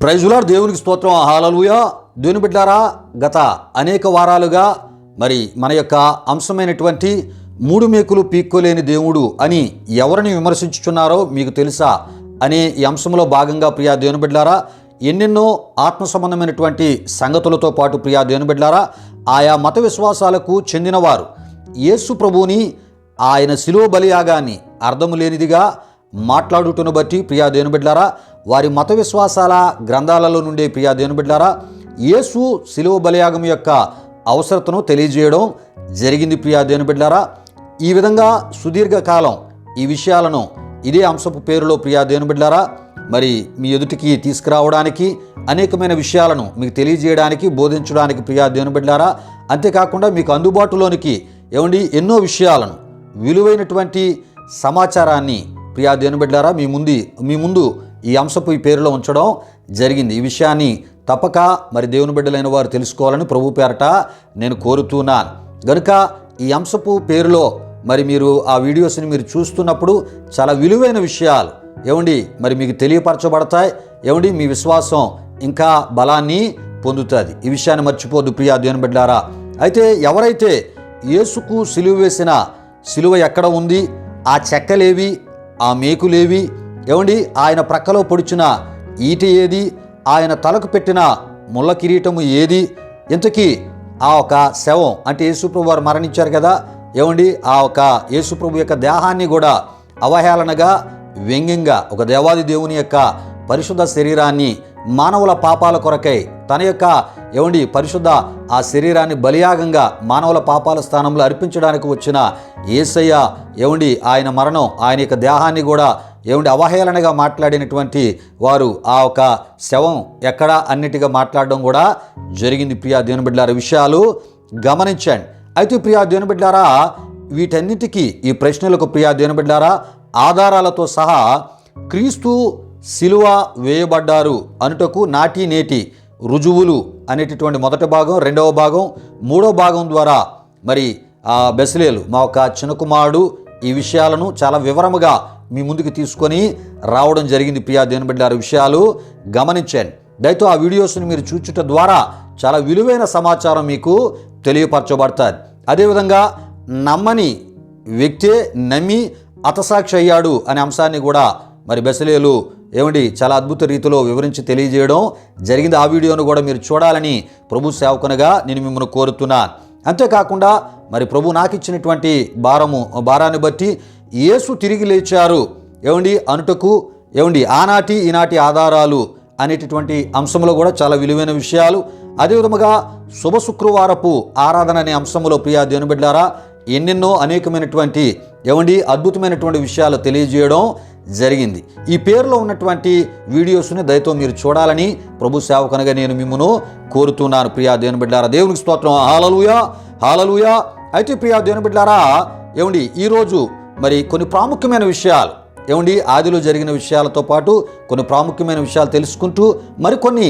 ప్రైజులార్ దేవునికి స్తోత్రం. హల్లెలూయా. దేవుని బిడ్డారా, గత అనేక వారాలుగా మరి మన యొక్క అంశమైనటువంటి మూడు మేకులు పీక్కోలేని దేవుడు అని ఎవరిని విమర్శించుచున్నారో మీకు తెలుసా అనే ఈ అంశంలో భాగంగా ప్రియా దేవుని బిడ్డారా, ఎన్నెన్నో ఆత్మ సంబంధమైనటువంటి సంగతులతో పాటు ప్రియా దేవుని బిడ్డారా, ఆయా మత విశ్వాసాలకు చెందినవారు యేసు ప్రభువుని ఆయన శిలువ బలియాగాన్ని అర్థము లేనిదిగా మాట్లాడుటను బట్టి ప్రియా దేవుని బిడ్డారా, వారి మత విశ్వాసాల గ్రంథాలలో నుండే ప్రియా దేవుని బిడ్డారా, యేసు శిలువ బలియాగం యొక్క అవసరతను తెలియజేయడం జరిగింది. ప్రియా దేవుని బిడ్డారా, ఈ విధంగా సుదీర్ఘకాలం ఈ విషయాలను ఇదే అంశపు పేరులో ప్రియా దేవుని బిడ్డారా మరి మీ ఎదుటికి తీసుకురావడానికి, అనేకమైన విషయాలను మీకు తెలియజేయడానికి, బోధించడానికి ప్రియా దేవుని బిడ్డారా, అంతేకాకుండా మీకు అందుబాటులోనికి ఎన్నో విషయాలను, విలువైనటువంటి సమాచారాన్ని ప్రియా దేవుని బిడ్డారా మీ ముందు ఈ అంశపు ఈ పేరులో ఉంచడం జరిగింది. ఈ విషయాన్ని తప్పక మరి దేవుని బిడ్డలైన వారు తెలుసుకోవాలని ప్రభు పేరట నేను కోరుతున్నాను. గనుక ఈ అంశపు పేరులో మరి మీరు ఆ వీడియోస్ని మీరు చూస్తున్నప్పుడు చాలా విలువైన విషయాలు మరి మీకు తెలియపరచబడతాయి. మీ విశ్వాసం ఇంకా బలాన్ని పొందుతుంది. ఈ విషయాన్ని మర్చిపోద్దు ప్రియా దేవుని బిడ్డారా. అయితే ఎవరైతే యేసుకు సిలువ వేసిన సిలువ ఎక్కడ ఉంది, ఆ చెక్కలేవి, ఆ మేకులేవి, ఆయన ప్రక్కలో పొడిచిన ఈట ఏది, ఆయన తలకు పెట్టిన ముళ్ళ కిరీటము ఏది, ఇంతకీ ఆ ఒక శవం అంటే యేసుప్రభు వారు మరణించారు కదా, ఆ ఒక యేసుప్రభు యొక్క దేహాన్ని కూడా అవహేళనగా, వ్యంగ్యంగా ఒక దేవాది దేవుని యొక్క పరిశుద్ధ శరీరాన్ని మానవుల పాపాల కొరకై తన యొక్క పరిశుద్ధ ఆ శరీరాన్ని బలియాగంగా మానవుల పాపాల స్థానంలో అర్పించడానికి వచ్చిన యేసయ్య ఆయన మరణం, ఆయన యొక్క దేహాన్ని కూడా అవహేళనగా మాట్లాడినటువంటి వారు ఆ ఒక శవం ఎక్కడ అన్నిటిగా మాట్లాడడం కూడా జరిగింది. ప్రియా దేవుని బిడ్డలారా, విషయాలు గమనించండి. అయితే ప్రియా దేవుని బిడ్డలారా, వీటన్నిటికీ ఈ ప్రశ్నలకు ప్రియా దేవుని బిడ్డలారా ఆధారాలతో సహా క్రీస్తు సిలువ వేయబడ్డారు అనుటకు నాటి నేటి రుజువులు అనేటటువంటి మొదటి భాగం, రెండవ భాగం, మూడవ భాగం ద్వారా మరి బెసలేలు మా ఒక చిన్న కుమారుడు ఈ విషయాలను చాలా వివరముగా మీ ముందుకు తీసుకొని రావడం జరిగింది. ప్రియా దేవుని బిడ్డలారా, విషయాలు గమనించండి. దయతో ఆ వీడియోస్ని మీరు చూచుట ద్వారా చాలా విలువైన సమాచారం మీకు తెలియపరచబడుతుంది. అదేవిధంగా నమ్మని వ్యక్తే నమ్మి హతసాక్షి అయ్యాడు అనే అంశాన్ని కూడా మరి బెసలేలు చాలా అద్భుత రీతిలో వివరించి తెలియజేయడం జరిగింది. ఆ వీడియోను కూడా మీరు చూడాలని ప్రభు సేవకునిగా నేను మిమ్మల్ని కోరుతున్నాను. అంతేకాకుండా మరి ప్రభు నాకు ఇచ్చినటువంటి భారాన్ని బట్టి యేసు తిరిగి లేచారు అనుటకు ఆనాటి ఈనాటి ఆధారాలు అనేటటువంటి అంశంలో కూడా చాలా విలువైన విషయాలు, అదేవిధముగా శుభ శుక్రవారపు ఆరాధన అనే అంశంలో ప్రియా దేవుని బిడ్డలారా ఎన్నెన్నో అనేకమైనటువంటి అద్భుతమైనటువంటి విషయాలు తెలియజేయడం జరిగింది. ఈ పేరులో ఉన్నటువంటి వీడియోస్ని దయతో మీరు చూడాలని ప్రభు సేవకునిగా నేను మిమ్మల్ని కోరుతున్నాను. ప్రియా దేవుని బిడ్డలారా, దేవునికి స్తోత్రం. హల్లెలూయా, హల్లెలూయా. అయితే ప్రియా దేవుని బిడ్డలారా ఈరోజు మరి కొన్ని ప్రాముఖ్యమైన విషయాలు ఆదిలో జరిగిన విషయాలతో పాటు కొన్ని ప్రాముఖ్యమైన విషయాలు తెలుసుకుంటూ మరికొన్ని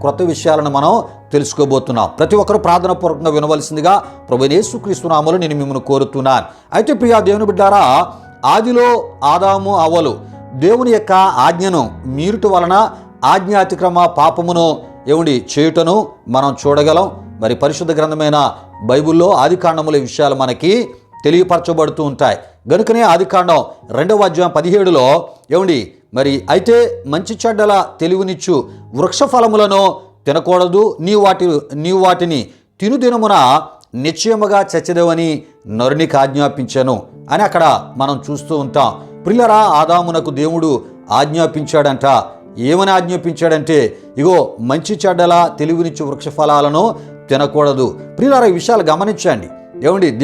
క్రొత్త విషయాలను మనం తెలుసుకోబోతున్నాం. ప్రతి ఒక్కరూ ప్రార్థనాపూర్వకంగా వినవలసిందిగా ప్రభువైన యేసుక్రీస్తు నామములో నేను మిమ్మల్ని కోరుతున్నాను. అయితే ప్రియా దేవుని బిడ్డలారా, ఆదిలో ఆదాము అవ్వలు దేవుని యొక్క ఆజ్ఞను మీరుట వలన ఆజ్ఞ అతిక్రమ పాపమును చేయుటను మనం చూడగలం. మరి పరిశుద్ధ గ్రంథమైన బైబిల్లో ఆదికాండముల విషయాలు మనకి తెలియపరచబడుతూ ఉంటాయి. గనుకనే ఆదికాండం 2వ అధ్యాయం 17లో మరి మంచి చెడ్డల తెలివినిచ్చు వృక్ష ఫలములను తినకూడదు, నీవు వాటిని తినుదినమున నిశ్చయముగా చచ్చెదవని నరునికి ఆజ్ఞాపించాను అని అక్కడ మనం చూస్తూ ఉంటాం. ప్రియులారా, ఆదామునకు దేవుడు ఆజ్ఞాపించాడంట. ఏమని ఆజ్ఞాపించాడంటే, ఇగో మంచి చెడ్డల తెలివినిచ్చు వృక్ష ఫలాలను తినకూడదు. ప్రియులారా, ఈ విషయాలు గమనించండి.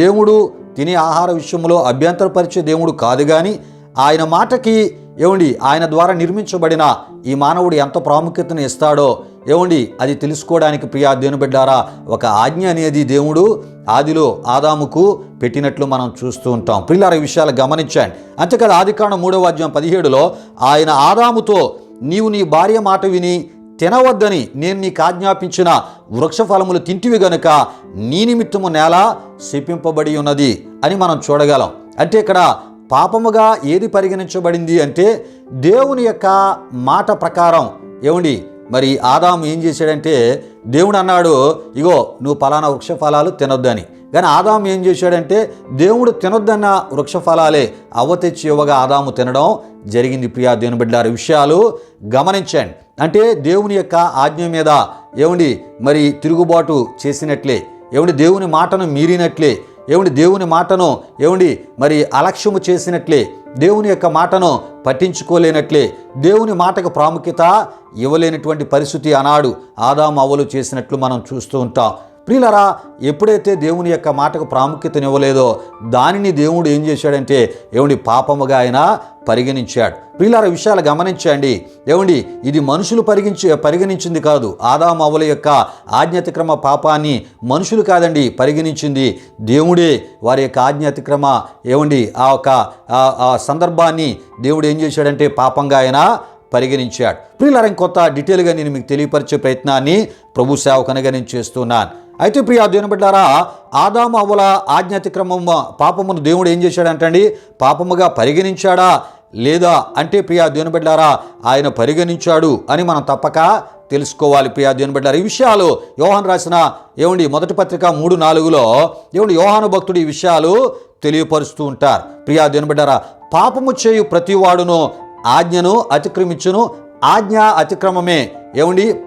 దేవుడు తినే ఆహార విషయంలో అభ్యంతరపరిచే దేవుడు కాదు, కానీ ఆయన మాటకి ఆయన ద్వారా నిర్మించబడిన ఈ మానవుడు ఎంత ప్రాముఖ్యతను ఇస్తాడో అది తెలుసుకోవడానికి ప్రియా దేవుని బిడ్డలారా ఒక ఆజ్ఞ అనేది దేవుడు ఆదిలో ఆదాముకు పెట్టినట్లు మనం చూస్తూ ఉంటాం. ప్రియులారా, ఈ విషయాలు గమనించండి. అంతేకాదు ఆదికాండం 3వ అధ్యాయం 17లో ఆయన ఆదాముతో నీవు నీ భార్య మాట విని తినవద్దని నేను నీకు ఆజ్ఞాపించిన వృక్ష ఫలములు తింటివి గనుక నీ నిమిత్తము నేల శపింపబడి ఉన్నది అని మనం చూడగలం. అంటే ఇక్కడ పాపముగా ఏది పరిగణించబడింది అంటే దేవుని యొక్క మాట ప్రకారం మరి ఆదాము ఏం చేశాడంటే దేవుడు అన్నాడు, ఇగో నువ్వు పలానా వృక్ష ఫలాలు తినొద్దని. కానీ ఆదాము ఏం చేశాడంటే దేవుడు తినొద్దన్న వృక్ష ఫలాలే అవ్వ తెచ్చి ఇవ్వగా ఆదాము తినడం జరిగింది. ప్రియా దేవుని బిడ్డలారా, విషయాలు గమనించండి. అంటే దేవుని యొక్క ఆజ్ఞ మీద మరి తిరుగుబాటు చేసినట్లే, దేవుని మాటను మీరినట్లే, దేవుని మాటను మరి అలక్ష్యము చేసినట్లే, దేవుని యొక్క మాటను పట్టించుకోలేనట్లే, దేవుని మాటకు ప్రాముఖ్యత ఇవ్వలేనటువంటి పరిస్థితి ఆనాడు ఆదాము అవ్వలు చేసినట్లు మనం చూస్తూ ఉంటాం. ప్రియులరా, ఎప్పుడైతే దేవుని యొక్క మాటకు ప్రాముఖ్యతనివ్వలేదో దానిని దేవుడు ఏం చేశాడంటే పాపముగా ఆయన పరిగణించాడు. ప్రియులారా, విషయాలు గమనించండి. ఇది మనుషులు పరిగణించింది కాదు. ఆదాము అవ్వల యొక్క ఆజ్ఞాతిక్రమ పాపాన్ని మనుషులు కాదండి పరిగణించింది, దేవుడే వారి యొక్క ఆజ్ఞాతిక్రమ ఆ సందర్భాన్ని దేవుడు ఏం చేశాడంటే పాపంగా ఆయన పరిగణించాడు. ప్రియులారా, ఇంకొంత డీటెయిల్గా నేను మీకు తెలియపరిచే ప్రయత్నాన్ని ప్రభు సేవకునిగా నేను చేస్తున్నాను. అయితే ప్రియా దేవుని బిడ్డలారా, ఆదాము అవ్వల ఆజ్ఞాతిక్రమం పాపమును దేవుడు ఏం చేశాడంటండి పాపముగా పరిగణించాడా లేదా అంటే ప్రియా దేవుని బిడ్డలారా, ఆయన పరిగణించాడు అని మనం తప్పక తెలుసుకోవాలి. ప్రియా దేవుని బిడ్డలారా, ఈ విషయాలు యోహాను రాసిన మొదటి పత్రిక 3:4లో యోహాను భక్తుడు ఈ విషయాలు తెలియపరుస్తూ ఉంటారు. ప్రియా దేవుని బిడ్డలారా, పాపము చేయు ప్రతివాడును ఆజ్ఞను అతిక్రమించును, ఆజ్ఞ అతిక్రమమే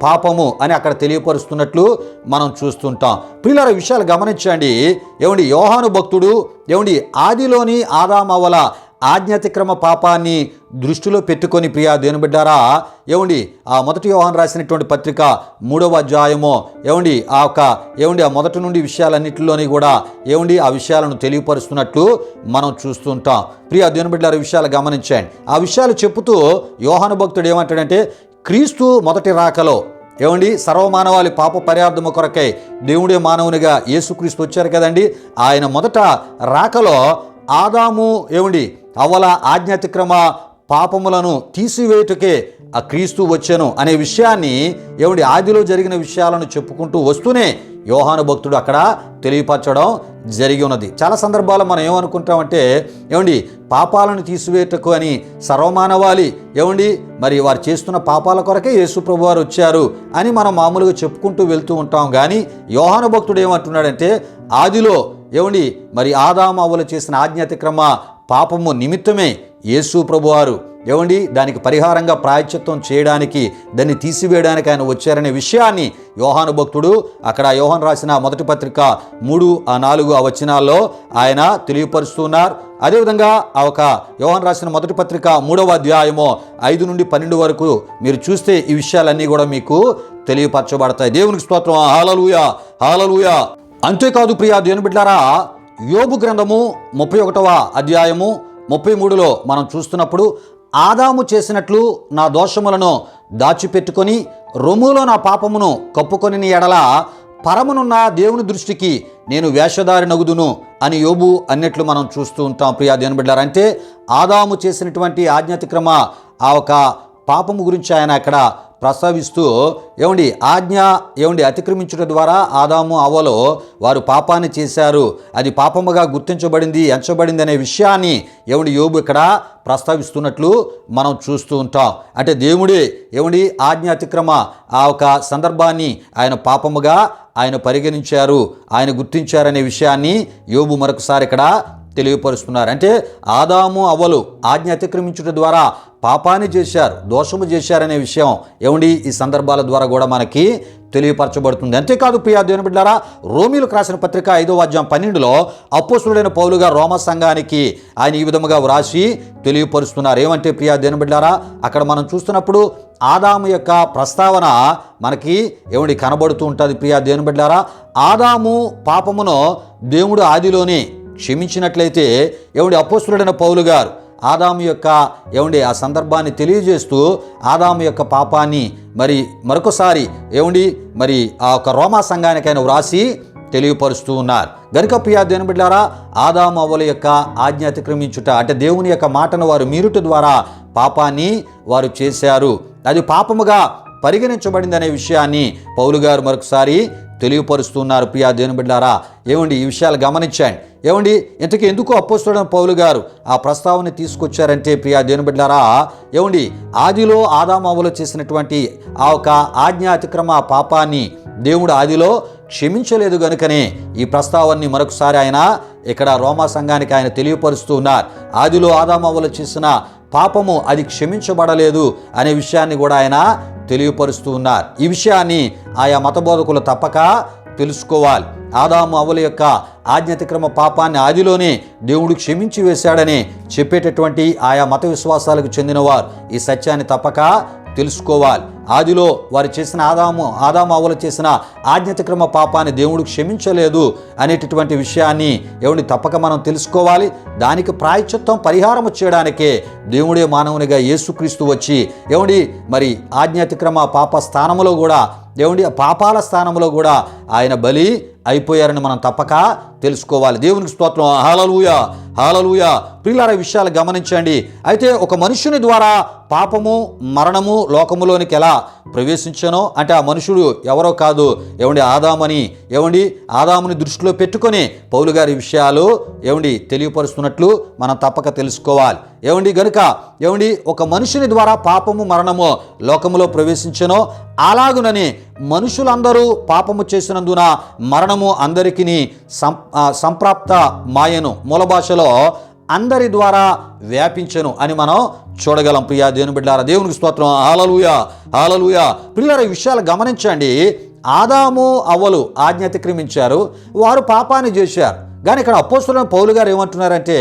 పాపము అని అక్కడ తెలియపరుస్తున్నట్లు మనం చూస్తుంటాం. ప్రియులారా, విషయాలు గమనించండి. యోహాను భక్తుడు ఆదిలోని ఆదాము అవ్వల ఆజ్ఞాతిక్రమ పాపాన్ని దృష్టిలో పెట్టుకొని ప్రియా దేవుని బిడ్డారా ఆ మొదటి యోహాను రాసినటువంటి పత్రిక 3వ అధ్యాయము ఆ మొదటి నుండి విషయాలన్నింటిలోని కూడా ఆ విషయాలను తెలియపరుస్తున్నట్లు మనం చూస్తుంటాం. ప్రియా దేవుని బిడ్డారా, విషయాలు గమనించండి. ఆ విషయాలు చెప్పుతూ యోహాను భక్తుడు ఏమంటాడంటే క్రీస్తు మొదటి రాకలో సర్వమానవాళి పాప పరిహార్థము కొరకై దేవుడే మానవునిగా యేసుక్రీస్తు వచ్చారు కదండి. ఆయన మొదట రాకలో ఆదాము అవ్వల ఆజ్ఞాతిక్రమ పాపములను తీసివేయుటకే ఆ క్రీస్తు వచ్చెను అనే విషయాన్ని ఆదిలో జరిగిన విషయాలను చెప్పుకుంటూ వస్తూనే యోహాను భక్తుడు అక్కడ తెలియపరచడం జరిగి ఉన్నది. చాలా సందర్భాల్లో మనం ఏమనుకుంటామంటే పాపాలను తీసివేయటకు అని సర్వమానవాళి మరి వారు చేస్తున్న పాపాల కొరకే యేసు ప్రభు వారు వచ్చారు అని మనం మామూలుగా చెప్పుకుంటూ వెళ్తూ ఉంటాం. కానీ యోహాను భక్తుడు ఏమంటున్నాడంటే ఆదిలో మరి ఆదాము అవ్వలు చేసిన ఆజ్ఞాతిక్రమ పాపము నిమిత్తమే యేసు ప్రభువారు దానికి పరిహారంగా ప్రాయశ్చిత్తం చేయడానికి, దాన్ని తీసివేయడానికి ఆయన వచ్చారనే విషయాన్ని యోహాను భక్తుడు అక్కడ యోహాను రాసిన మొదటి పత్రిక 3-4 వచనాల్లో ఆయన తెలియపరుస్తున్నారు. అదేవిధంగా యోహాను రాసిన మొదటి పత్రిక 3వ అధ్యాయము 5 నుండి 12 వరకు మీరు చూస్తే ఈ విషయాలన్నీ కూడా మీకు తెలియపరచబడతాయి. దేవునికి స్తోత్రం. హల్లెలూయా, హల్లెలూయా. అంతేకాదు ప్రియా దేవుని బిడ్డలారా, యోబు గ్రంథము 31వ అధ్యాయము 33లో మనం చూస్తున్నప్పుడు ఆదాము చేసినట్లు నా దోషములను దాచిపెట్టుకొని రొమ్ములో నా పాపమును కప్పుకొని ఎడల పరమునున్న దేవుని దృష్టికి నేను వేషధారి నగుదును అని యోబు అన్నట్లు మనం చూస్తూ ఉంటాం. ప్రియా దేవుని బిడ్డలారా, అంటే ఆదాము చేసినటువంటి ఆజ్ఞాతిక్రమ పాపము గురించి ఆయన అక్కడ ప్రస్తావిస్తూ ఆజ్ఞ అతిక్రమించడం ద్వారా ఆదాము అవ్వలో వారు పాపాన్ని చేశారు, అది పాపముగా గుర్తించబడింది, ఎంచబడింది అనే విషయాన్ని యోబు ఇక్కడ ప్రస్తావిస్తున్నట్లు మనం చూస్తూ ఉంటాం. అంటే దేవుడే ఆజ్ఞ అతిక్రమ సందర్భాన్ని ఆయన పాపముగా ఆయన పరిగణించారు, ఆయన గుర్తించారనే విషయాన్ని యోబు మరొకసారి ఇక్కడ తెలియపరుస్తున్నారు. అంటే ఆదాము అవ్వలు ఆజ్ఞ అతిక్రమించడం ద్వారా పాపాన్ని చేశారు, దోషము చేశారనే విషయం ఈ సందర్భాల ద్వారా కూడా మనకి తెలియపరచబడుతుంది. అంతేకాదు ప్రియా దేవుని బిడ్డలారా, రోమీయులకు రాసిన పత్రిక 5వ అధ్యాయం 12లో అపోస్తలుడైన పౌలుగా రోమా సంఘానికి ఆయన ఈ విధముగా వ్రాసి తెలియపరుస్తున్నారు. ఏమంటే ప్రియా దేవుని బిడ్డలారా, అక్కడ మనం చూస్తున్నప్పుడు ఆదాము యొక్క ప్రస్తావన మనకి కనబడుతూ ఉంటుంది. ప్రియా దేవుని బిడ్డలారా, ఆదాము పాపమును దేవుడు ఆదిలోనే క్షమించినట్లయితే అపోస్తలుడైన పౌలు గారు ఆదాము యొక్క ఆ సందర్భాన్ని తెలియజేస్తూ ఆదాము యొక్క పాపాన్ని మరి మరొకసారి మరి ఆ రోమా సంఘానికైనా వ్రాసి తెలియపరుస్తూ ఉన్నారు. గనుక ప్రియా దేవుని బిడ్డలారా, ఆదాము అవ్వల యొక్క ఆజ్ఞ అతిక్రమించుట అంటే దేవుని యొక్క మాటను వారు మీరుట ద్వారా పాపాన్ని వారు చేశారు, అది పాపముగా పరిగణించబడింది అనే విషయాన్ని పౌలు గారు మరొకసారి తెలియపరుస్తున్నారు. ప్రియా దేవుని బిడ్డలారా, ఏమండి ఈ విషయాలు గమనించండి. ఏమండి ఇంతకీ ఎందుకు అపోస్తలుడైన పౌలు గారు ఆ ప్రస్తావన తీసుకొచ్చారంటే ప్రియా దేవుని బిడ్డలారా, ఏమండి ఆదిలో ఆదాము అవ్వలు చేసినటువంటి ఆ ఒక ఆజ్ఞ అతిక్రమ పాపాన్ని దేవుడు ఆదిలో క్షమించలేదు గనుకనే ఈ ప్రస్తావనని మరొకసారి ఆయన ఇక్కడ రోమా సంఘానికి ఆయన తెలియపరుస్తూ ఉన్నారు. ఆదిలో ఆదాము అవ్వలు చేసిన పాపము అది క్షమించబడలేదు అనే విషయాన్ని కూడా ఆయన తెలియపరుస్తూ ఉన్నారు. ఈ విషయాన్ని ఆయా మతబోధకులు తప్పక తెలుసుకోవాలి. ఆదాము అవ్వల యొక్క ఆజ్ఞాతిక్రమ పాపాన్ని ఆదిలోనే దేవుడు క్షమించి వేశాడని చెప్పేటటువంటి ఆయా మత విశ్వాసాలకు చెందినవారు ఈ సత్యాన్ని తప్పక తెలుసుకోవాలి. ఆదిలో వారు చేసిన ఆదాము అవ్వలు చేసిన ఆజ్ఞాతిక్రమ పాపాన్ని దేవుడు క్షమించలేదు అనేటటువంటి విషయాన్ని ఏమండి తప్పక మనం తెలుసుకోవాలి. దానికి ప్రాయశ్చిత్తం పరిహారం చేయడానికే దేవుడే మానవునిగా యేసుక్రీస్తు వచ్చి ఏమండి మరి ఆజ్ఞాతిక్రమ పాప స్థానంలో కూడా ఏమండి పాపాల స్థానంలో కూడా ఆయన బలి అయిపోయారని మనం తప్పక తెలుసుకోవాలి. దేవునికి స్తోత్రం. హల్లెలూయా, హల్లెలూయా. ప్రియులారా, విషయాలు గమనించండి. అయితే ఒక మనుషుని ద్వారా పాపము మరణము లోకములోనికి ఎలా ప్రవేశించానో అంటే ఆ మనుషుడు ఎవరో కాదు, ఏమండి ఆదామని ఏమండి ఆదాముని దృష్టిలో పెట్టుకొని పౌలు గారి విషయాలు ఏమండి తెలియపరుస్తున్నట్లు మనం తప్పక తెలుసుకోవాలి. ఏమండి గనుక ఏమండి ఒక మనుషుని ద్వారా పాపము మరణము లోకములో ప్రవేశించనో అలాగునని మనుషులందరూ పాపము చేసినందున మరణము అందరికీ సంప్రాప్త మాయను మూల భాషలో అందరి ద్వారా వ్యాపించను అని మనం చూడగలం. ప్రియా దేవుని బిడ్డలారా, దేవునికి స్తోత్రం. హల్లెలూయా, హల్లెలూయా. ప్రియులారా, ఈ విషయాలు గమనించండి. ఆదాము అవ్వలు ఆజ్ఞ అతిక్రమించారు, వారు పాపాన్ని చేశారు. కానీ ఇక్కడ అపోస్తలుడైన పౌలు గారు ఏమంటున్నారంటే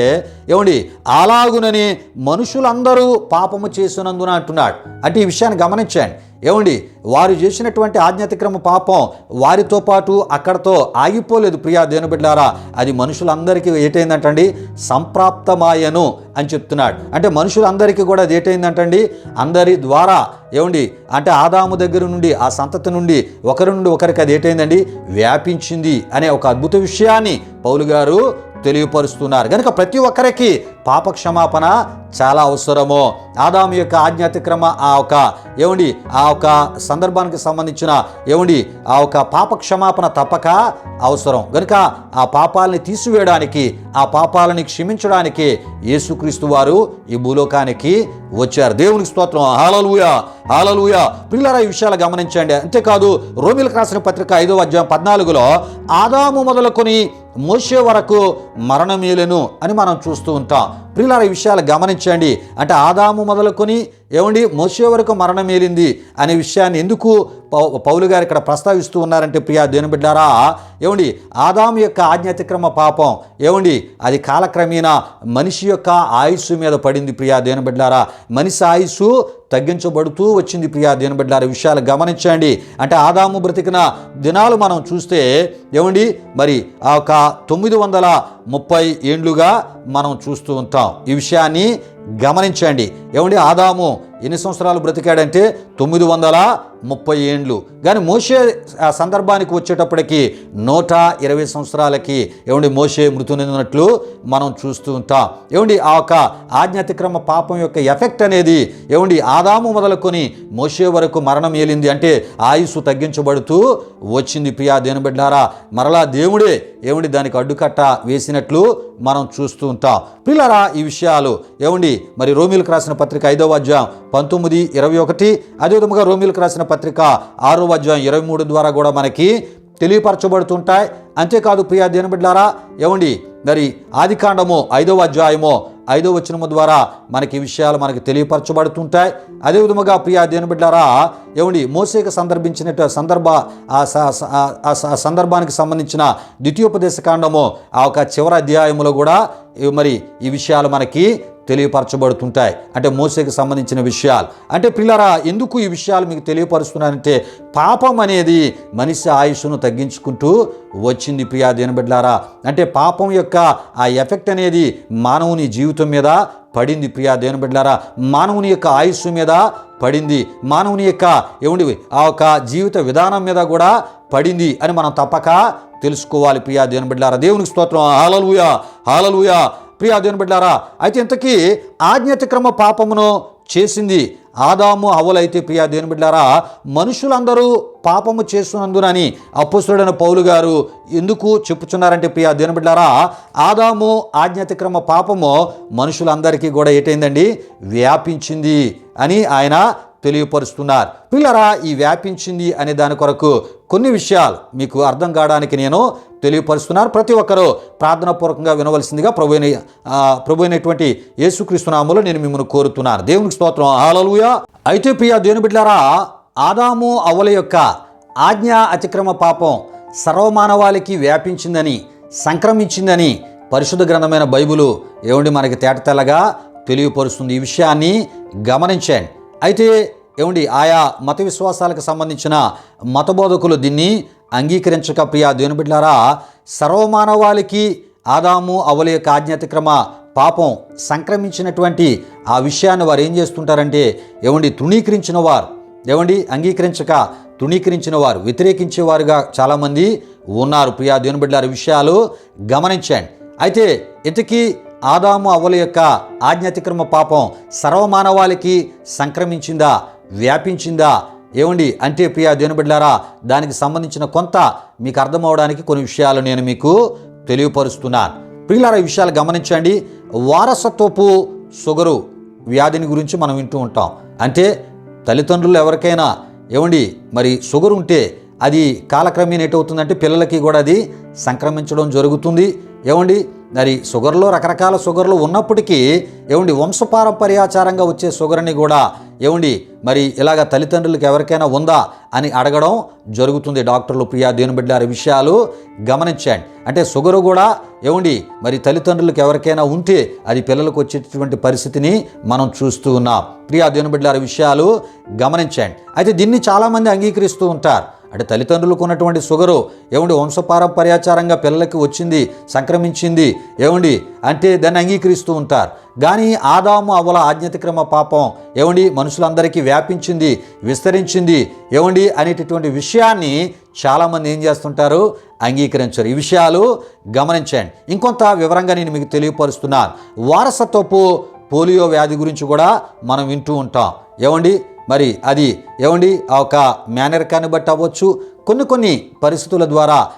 ఏమండి అలాగునని మనుషులందరూ పాపము చేసినందున అంటున్నాడు. అంటే ఈ విషయాన్ని గమనించండి. ఏమండి వారు చేసినటువంటి ఆజ్ఞాతిక్రమ పాపం వారితో పాటు అక్కడతో ఆగిపోలేదు. ప్రియా దేవుని బిడ్డలారా, అది మనుషులందరికీ ఏటైందంటండి సంప్రాప్తమాయను అని చెప్తున్నాడు. అంటే మనుషులందరికీ కూడా అది ఏటైందంటండి అందరి ద్వారా ఏమండి అంటే ఆదాము దగ్గర నుండి ఆ సంతతి నుండి ఒకరి నుండి ఒకరికి అది ఏటైందండి వ్యాపించింది అనే ఒక అద్భుత విషయాన్ని పౌలు గారు తెలియపరుస్తున్నారు. కనుక ప్రతి ఒక్కరికి పాప క్షమాపణ చాలా అవసరము. ఆదాము యొక్క ఆజ్ఞాతిక్రమ ఆ ఒక సందర్భానికి సంబంధించిన ఆ ఒక పాప క్షమాపణ తప్పక అవసరం. కనుక ఆ పాపాలని తీసివేయడానికి ఆ పాపాలని క్షమించడానికి యేసుక్రీస్తు వారు ఈ భూలోకానికి వచ్చారు. దేవునికి స్తోత్రం. హల్లెలూయా, హల్లెలూయా. ప్రియులారా, ఈ విషయాలు గమనించండి. అంతేకాదు రోమీయులకు రాసిన పత్రిక 5వ అధ్యాయం 14లో ఆదాము మొదలుకొని మోషే వరకు మరణమేలెను అని మనం చూస్తూ ఉంటాం. ప్రియులారా, ఈ విషయాలు గమనించండి. అంటే ఆదాము మొదలుకొని ఏమండి మోషే వరకు మరణమేలింది అనే విషయాన్ని ఎందుకు పౌలు గారు ఇక్కడ ప్రస్తావిస్తూ ఉన్నారంటే ప్రియా దేవుని బిడ్డారా, ఏమండి ఆదాము యొక్క ఆజ్ఞాతిక్రమ పాపం ఏమండి అది కాలక్రమేణా మనిషి యొక్క ఆయుస్సు మీద పడింది. ప్రియా దేవుని బిడ్డారా, మనిషి ఆయుస్సు తగ్గించబడుతూ వచ్చింది. ప్రియా దేవుని బిడ్డలారా, విషయాలు గమనించండి. అంటే ఆదాము బ్రతికిన దినాలు మనం చూస్తే ఏమండి మరి ఆ ఒక 930 ఏండ్లుగా మనం చూస్తూ ఉంటాం. ఈ విషయాన్ని గమనించండి. ఏమండి ఆదాము ఎన్ని సంవత్సరాలు బ్రతికాడంటే 930 ఏండ్లు. కానీ మోషే ఆ సందర్భానికి వచ్చేటప్పటికి 120 సంవత్సరాలకి ఏమండి మోషే మృతి చెందినట్లు మనం చూస్తూ ఉంటాం. ఏమండి ఆ ఒక ఆజ్ఞాతిక్రమ పాపం యొక్క ఎఫెక్ట్ అనేది ఏమండి ఆదాము మొదలుకొని మోషే వరకు మరణం ఏలింది. అంటే ఆయుస్సు తగ్గించబడుతూ వచ్చింది. ప్రియా దేవుని బిడ్డలారా, మరలా దేవుడే ఏమండి దానికి అడ్డుకట్ట వేసినట్లు మనం చూస్తూ ఉంటాం. ప్రియులారా, ఈ విషయాలు ఏమండి మరి రోమీయులకు రాసిన పత్రిక 5వ అధ్యాయం 19, 21 అదేవిధంగా రోమీయులకు రాసిన పత్రిక 6వ అధ్యాయం 23 ద్వారా కూడా మనకి తెలియపరచబడుతుంటాయి. అంతేకాదు ప్రియా దేవుని బిడ్డలారా, ఏమండి మరి ఆదికాండము 5వ అధ్యాయము 5వ వచనము ద్వారా మనకి ఈ విషయాలు మనకి తెలియపరచబడుతుంటాయి. అదేవిధముగా ప్రియా దేవుని బిడ్డలారా, ఏమండి మోసేకు సందర్భానికి సంబంధించిన ద్వితీయోపదేశ కాండము ఆ ఒక చివరి అధ్యాయములో కూడా మరి ఈ విషయాలు మనకి తెలియపరచబడుతుంటాయి. అంటే మోసేకి సంబంధించిన విషయాలు. అంటే పిల్లరా, ఎందుకు ఈ విషయాలు మీకు తెలియపరుస్తున్నానంటే పాపం అనేది మనిషి ఆయుష్ను తగ్గించుకుంటూ వచ్చింది. ప్రియా దేవుని బిడ్డలారా, అంటే పాపం యొక్క ఆ ఎఫెక్ట్ అనేది మానవుని జీవితం మీద పడింది. ప్రియా దేవుని బిడ్డలారా, మానవుని యొక్క ఆయుస్సు మీద పడింది, మానవుని యొక్క ఏమండి ఆ ఒక జీవిత విధానం మీద కూడా పడింది అని మనం తప్పక తెలుసుకోవాలి. ప్రియా దేవుని బిడ్డలారా, దేవునికి స్తోత్రం. హల్లెలూయా, హల్లెలూయా. ప్రియా దేవుని బిడ్డలారా, అయితే ఇంతకీ ఆజ్ఞాతిక్రమ పాపమును చేసింది ఆదాము హవ్వలైతే ప్రియా దేవుని బిడ్డలారా మనుషులందరూ పాపము చేస్తున్నందునని అపోస్తలుడైన పౌలు గారు ఎందుకు చెప్పుచున్నారంటే ప్రియా దేవుని బిడ్డలారా ఆదాము ఆజ్ఞాతిక్రమ పాపము మనుషులందరికీ కూడా ఏటైందండి వ్యాపించింది అని ఆయన తెలియపరుస్తున్నారు. పిల్లరా ఈ వ్యాపించింది అనే దాని కొరకు కొన్ని విషయాలు మీకు అర్థం కావడానికి నేను తెలియపరుస్తున్నారు. ప్రతి ఒక్కరూ ప్రార్థనాపూర్వకంగా వినవలసిందిగా ప్రభు అయినటువంటి యేసుక్రీస్తు నామములో నేను మిమ్మల్ని కోరుతున్నాను. దేవునికి స్తోత్రం, హల్లెలూయా. అయితే ప్రియా దేవుని బిడ్డలారా ఆదాము హవ్వల యొక్క ఆజ్ఞా అతిక్రమ పాపం సర్వమానవాళికి వ్యాపించిందని సంక్రమించిందని పరిశుద్ధ గ్రంథమైన బైబిలు మనకి తేటతెల్లగా తెలియపరుస్తుంది. ఈ విషయాన్ని గమనించండి. అయితే ఆయా మత విశ్వాసాలకు సంబంధించిన మతబోధకులు దీన్ని అంగీకరించక ప్రియా దేవుని బిడ్డలారా సర్వమానవాళికి ఆదాము హవ్వల యొక్క ఆజ్ఞాతిక్రమ పాపం సంక్రమించినటువంటి ఆ విషయాన్ని వారు ఏం చేస్తుంటారంటే తృణీకరించిన వారు అంగీకరించక తృణీకరించిన వారు వ్యతిరేకించేవారుగా చాలామంది ఉన్నారు. ప్రియా దేవుని బిడ్డలారా విషయాలు గమనించండి. అయితే ఇంతకీ ఆదాము హవ్వల యొక్క ఆజ్ఞాతిక్రమ పాపం సర్వమానవాళికి సంక్రమించిందా వ్యాపించిందా అంటే ప్రియా దేవుని బిడ్డలారా దానికి సంబంధించిన కొంత మీకు అర్థమవడానికి కొన్ని విషయాలు నేను మీకు తెలియపరుస్తున్నాను. ప్రియులారా ఈ విషయాలు గమనించండి. వారసత్వపు షుగరు వ్యాధిని గురించి మనం వింటూ ఉంటాం. అంటే తల్లిదండ్రులు ఎవరికైనా మరి షుగర్ ఉంటే అది కాలక్రమేణా ఏటవుతుందంటే పిల్లలకి కూడా అది సంక్రమించడం జరుగుతుంది. మరి షుగర్లో రకరకాల షుగర్లు ఉన్నప్పటికీ వంశపారంపర్యాచారంగా వచ్చే షుగర్ని కూడా మరి ఇలాగ తల్లిదండ్రులకు ఎవరికైనా ఉందా అని అడగడం జరుగుతుంది డాక్టర్లు. ప్రియా దేవుని బిడ్డలారా విషయాలు గమనించండి. అంటే షుగరు కూడా మరి తల్లిదండ్రులకు ఎవరికైనా ఉంటే అది పిల్లలకు వచ్చేటటువంటి పరిస్థితిని మనం చూస్తూ ఉన్నాం. ప్రియా దేవుని బిడ్డలారా విషయాలు గమనించండి. అయితే దీన్ని చాలామంది అంగీకరిస్తూ ఉంటారు. అంటే తల్లిదండ్రులకు ఉన్నటువంటి షుగరు వంశపారంపర్యాచారంగా పిల్లలకి వచ్చింది సంక్రమించింది అంటే దాన్ని అంగీకరిస్తూ ఉంటారు. కానీ ఆదాము హవ్వల ఆజ్ఞాతిక్రమ పాపం మనుషులందరికీ వ్యాపించింది విస్తరించింది అనేటటువంటి విషయాన్ని చాలామంది ఏం చేస్తుంటారు అంగీకరించరు. ఈ విషయాలు గమనించండి. ఇంకొంత వివరంగా నేను మీకు తెలియపరుస్తున్నాను. వారసత్వపు పోలియో వ్యాధి గురించి కూడా మనం వింటూ ఉంటాం. మరి అది ఆ ఒక మేనరికాన్ని బట్టి అవ్వచ్చు, కొన్ని పరిస్థితుల ద్వారా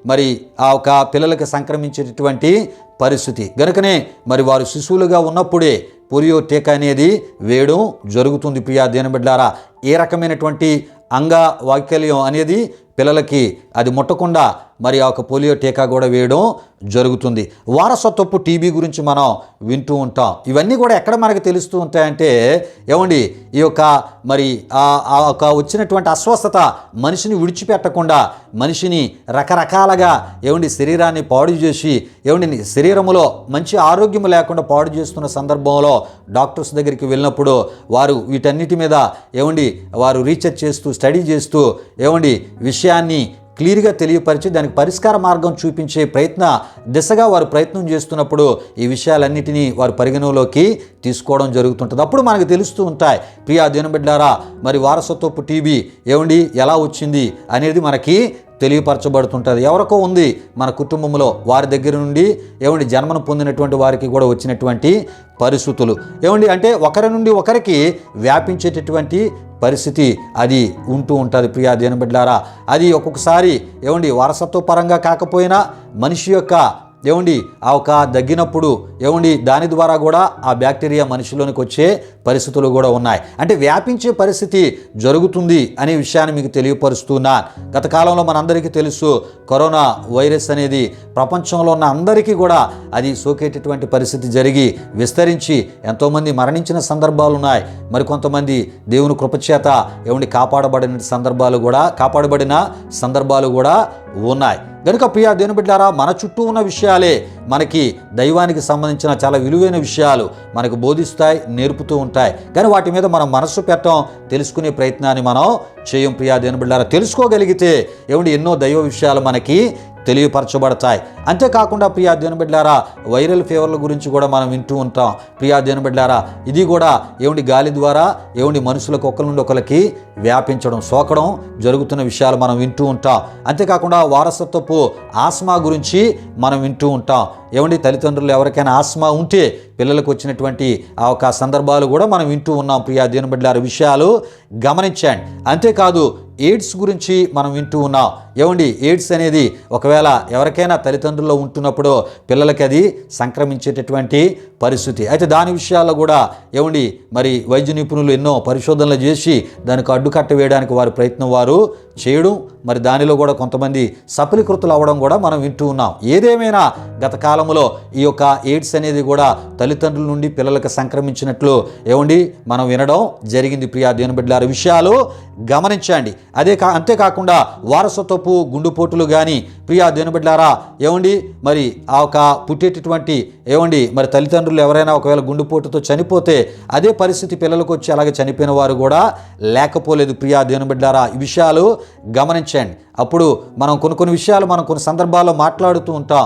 మరి ఆ ఒక పిల్లలకి సంక్రమించేటటువంటి పరిస్థితి గనుకనే మరి వారు శిశువులుగా ఉన్నప్పుడే పోలియో టీకా అనేది వేయడం జరుగుతుంది. ప్రియా దేవుని బిడ్డలారా ఏ రకమైనటువంటి అంగవైకల్యం అనేది పిల్లలకి అది ముట్టకుండా మరి ఆ ఒక పోలియో టీకా కూడా వేయడం జరుగుతుంది. వారసత్వపు టీబీ గురించి మనం వింటూ ఉంటాం. ఇవన్నీ కూడా ఎక్కడ మనకు తెలుస్తూ ఉంటాయంటే ఈ యొక్క మరి ఆ ఒక వచ్చినటువంటి అస్వస్థత మనిషిని విడిచిపెట్టకుండా మనిషిని రకరకాలుగా శరీరాన్ని పాడు చేసి శరీరంలో మంచి ఆరోగ్యం లేకుండా పాడు చేస్తున్న సందర్భంలో డాక్టర్స్ దగ్గరికి వెళ్ళినప్పుడు వారు వీటన్నిటి మీద వారు రీసెర్చ్ చేస్తూ స్టడీ చేస్తూ విషయాన్ని క్లియర్గా తెలియపరిచి దానికి పరిష్కార మార్గం చూపించే దిశగా వారు ప్రయత్నం చేస్తున్నప్పుడు ఈ విషయాలన్నిటినీ వారు పరిగణలోకి తీసుకోవడం జరుగుతుంటుంది. అప్పుడు మనకు తెలుస్తూ ఉంటాయి ప్రియా దేవుని బిడ్డలారా మరి వారసత్వపు టీబీ ఎలా వచ్చింది అనేది మనకి తెలియపరచబడుతుంటుంది. ఎవరికో ఉంది మన కుటుంబంలో వారి దగ్గర నుండి జన్మను పొందినటువంటి వారికి కూడా వచ్చినటువంటి పరిస్థితులు అంటే ఒకరి నుండి ఒకరికి వ్యాపించేటటువంటి పరిస్థితి అది ఉంటూ ఉంటుంది. ప్రియా దేవుని బిడ్డలారా అది ఒక్కొక్కసారి వారసత్వ పరంగా కాకపోయినా మనిషి యొక్క ఆ ఒక దగ్గినప్పుడు దాని ద్వారా కూడా ఆ బ్యాక్టీరియా మనిషిలోనికి వచ్చే పరిస్థితులు కూడా ఉన్నాయి. అంటే వ్యాపించే పరిస్థితి జరుగుతుంది అనే విషయాన్ని మీకు తెలియపరుస్తున్నా. గత కాలంలో మనందరికీ తెలుసు కరోనా వైరస్ అనేది ప్రపంచంలో ఉన్న అందరికీ కూడా అది సోకేటటువంటి పరిస్థితి జరిగి విస్తరించి ఎంతోమంది మరణించిన సందర్భాలు ఉన్నాయి. మరికొంతమంది దేవుని కృపచేత కాపాడబడిన సందర్భాలు కూడా ఉన్నాయి. కనుక ప్రియా దేవుని బిడ్డలారా మన చుట్టూ ఉన్న విషయాలే మనకి దైవానికి సంబంధించిన చాలా విలువైన విషయాలు మనకు బోధిస్తాయి నేర్పుతూ ఉంటాయి. కానీ వాటి మీద మనం మనస్సు పెట్టడం తెలుసుకునే ప్రయత్నాన్ని మనం చేయం. ప్రియా దేవుని బిడ్డలారా తెలుసుకోగలిగితే ఎన్నో దైవ విషయాలు మనకి తెలియపరచబడతాయి. అంతేకాకుండా ప్రియా దేవుని బిడ్డలారా వైరల్ ఫీవర్ల గురించి కూడా మనం వింటూ ఉంటాం. ప్రియా దేవుని బిడ్డలారా ఇది కూడా గాలి ద్వారా మనుషులకు ఒకరి నుండి ఒకరికి వ్యాపించడం, సోకడం జరుగుతున్న విషయాలు మనం వింటూ ఉంటాం. అంతేకాకుండా వారసత్వపు ఆస్మా గురించి మనం వింటూ ఉంటాం. తల్లిదండ్రులు ఎవరికైనా ఆస్మా ఉంటే పిల్లలకు వచ్చినటువంటి ఆ ఒక సందర్భాలు కూడా మనం వింటూ ఉన్నాం. ప్రియా దేవుని బిడ్డలారా విషయాలు గమనించండి. అంతేకాదు ఎయిడ్స్ గురించి మనం వింటూ ఉన్నాం. ఎయిడ్స్ అనేది ఒకవేళ ఎవరికైనా తల్లిదండ్రుల్లో ఉంటున్నప్పుడు పిల్లలకి అది సంక్రమించేటటువంటి పరిస్థితి. అయితే దాని విషయాల్లో కూడా మరి వైద్య నిపుణులు ఎన్నో పరిశోధనలు చేసి దానికి అడ్డుకట్ట వేయడానికి వారి ప్రయత్నం వారు చేయడం, మరి దానిలో కూడా కొంతమంది సఫలీకృతులు అవ్వడం కూడా మనం వింటూ ఉన్నాం. ఏదేమైనా గత కాలంలో ఈ యొక్క ఎయిడ్స్ అనేది కూడా తల్లిదండ్రుల నుండి పిల్లలకు సంక్రమించినట్లు మనం వినడం జరిగింది. ప్రియా దేవుని బిడ్డలారా విషయాలు గమనించండి. అంతేకాకుండా వారసత్వపు గుండెపోటులు కానీ ప్రియా దేవుని బిడ్డలారా మరి ఆ ఒక పుట్టేటటువంటి మరి తల్లిదండ్రులు ఎవరైనా ఒకవేళ గుండెపోటుతో చనిపోతే అదే పరిస్థితి పిల్లలకు వచ్చి అలాగే చనిపోయిన వారు కూడా లేకపోలేదు. ప్రియా దేవుని బిడ్డలారా ఈ విషయాలు గమనించండి. అప్పుడు మనం కొన్ని విషయాలు మనం కొన్ని సందర్భాల్లో మాట్లాడుతూ ఉంటాం.